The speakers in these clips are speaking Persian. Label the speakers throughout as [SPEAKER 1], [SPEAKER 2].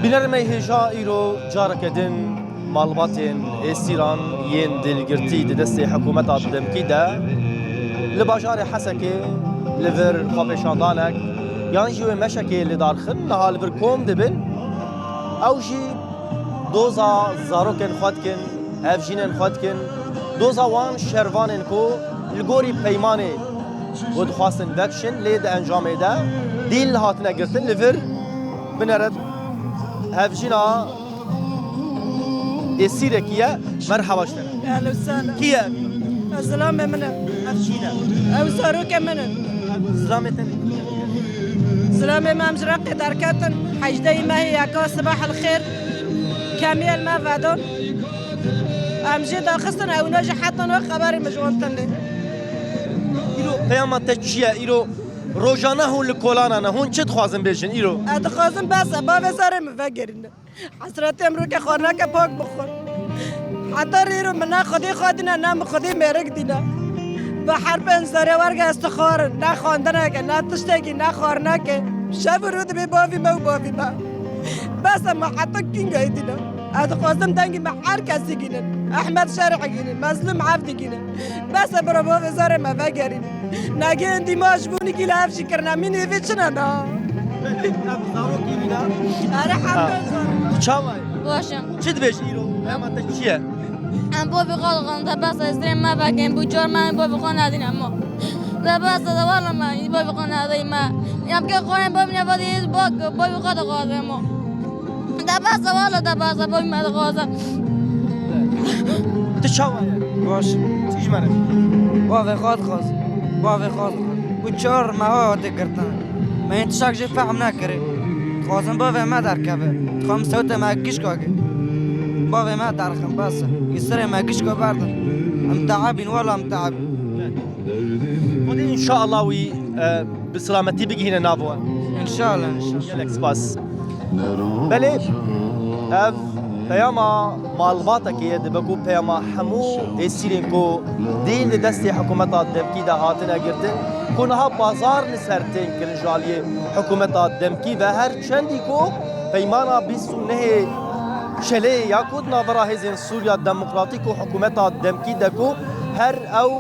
[SPEAKER 1] بنرمي هجا إيرو جارك دن مالباتين إسيران ين دلگرتي دست حكومة دمكي دا لباجار حسكي لفر خابشاندانك يعني جوه مشكي لدارخن نها لفر كوم دبن أو جي دوزا زاروكن خواتكن أفجينن خواتكن دوزا وان شروانن كو الگوري پیمانه ود خواستن وکشن لید انجام ده دیل هاتنه گرتن لفر بنرد هفجینا اسیره کیه مرحبا شتن
[SPEAKER 2] اهلا وسهلا
[SPEAKER 1] کیه
[SPEAKER 2] السلام منه
[SPEAKER 1] هفجینا
[SPEAKER 2] او ساروك منه
[SPEAKER 1] سلامتن
[SPEAKER 2] سلام امام جرق دركاتن حجدي ما هي ياكو صباح الخير كامل ما فادون امجد خصنا او نجي حتى نو خبري مجوانتن
[SPEAKER 1] ایرو پیامت چیه ایرو روزانه هون لکولانا نه هون چه خوازم بیشن ایرو
[SPEAKER 2] اتخازم بس باب سر مفكرين حسرت امرو که خورنا که پاک بخور حتی ریرو منا خودی خودینا نام خودی مرگ دینا و حرب انصاری ورگ استخار نه خواندنه که نه تشتگی نه خورنا که شب رود بی بافی ما و بافی ما بس ما حتی کینگای دینا اتخازم دنگی ما هر کسی گینن احمد شرع گینن مظلوم عبد گینن بس برا باب سر مفكرين نگه اندی ماجبونی که لحفشی کرنا می نیویچنه نه آره حمد
[SPEAKER 1] چاوای
[SPEAKER 3] باشم
[SPEAKER 1] چه بیش ایرو پیامت چیه
[SPEAKER 3] ام بابی خال خانده بس استریم ما بگیم بجار من بابی خان ندین اما ده بس ده والا من بابی خان ندین ما یم که خورم بابی نفادی بابی خاد خواهد اما ده بس والا ده بس بابی مد خواهد
[SPEAKER 1] تو چاوای
[SPEAKER 4] باش
[SPEAKER 1] چیش مره
[SPEAKER 4] بابي خاص بابي خاص بچار مواد کردن من انتشاق جي فهم نکره خوازم بابي ما در کبه خوام صوت ما گیش کاگه بابي ما درخم بس يسري ما گیش کا بردن ام تعبين ولا ام تعبين
[SPEAKER 1] ودي ان شاء الله وي بسلامتي بيجي هنا نافوا
[SPEAKER 4] ان شاء الله ان شاء الله
[SPEAKER 1] يلك سباس بله اف پیاما مالباتا که دبکو پیاما همو اسیرین کو دیل دستی حکومتا دمکی ده هاتنه گرتن کنها بازار نسرتن کرن جالی حکومتا دمکی و هر چندی کو پیمانا بیسو نه شله یا کود ناورا هزین سوریا دموکراتیک و حکومتا دمکی ده کو هر او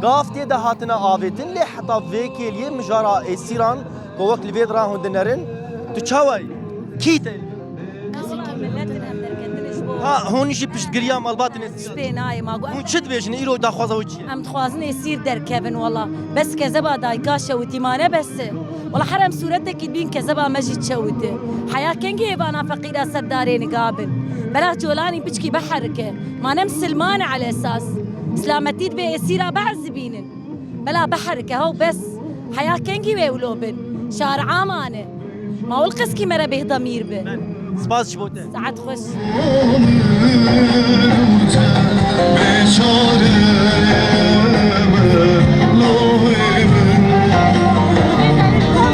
[SPEAKER 1] گافتی ده هاتنه آویتن لی حتا ویکی لیه مجارا اسیران کو وقت لوید را هندنرن تو چاوای کی تل ها هونیشی پشتگیری مالبات نیست.
[SPEAKER 5] بینایی ما
[SPEAKER 1] هون چت بیشن ایرو داخوازه و چیه؟
[SPEAKER 5] ام تخوازن اسیر در کبن والله بس كذبا دايقاشة وتيمانة بس والله حرم صورتك بين كذبا مجد شوته حياة كنجي بانا فقيرة سردارين قابل بلا جولاني بشكي بحركة ما نم سلمان على اساس سلامتيد باسيرة بعذبين بلا بحركة هو بس حياة كنجي ويولوبن شارع عامانه ما هو القسكي مرة به ضمير به
[SPEAKER 1] سپاس شبوته.
[SPEAKER 5] ساعات خوش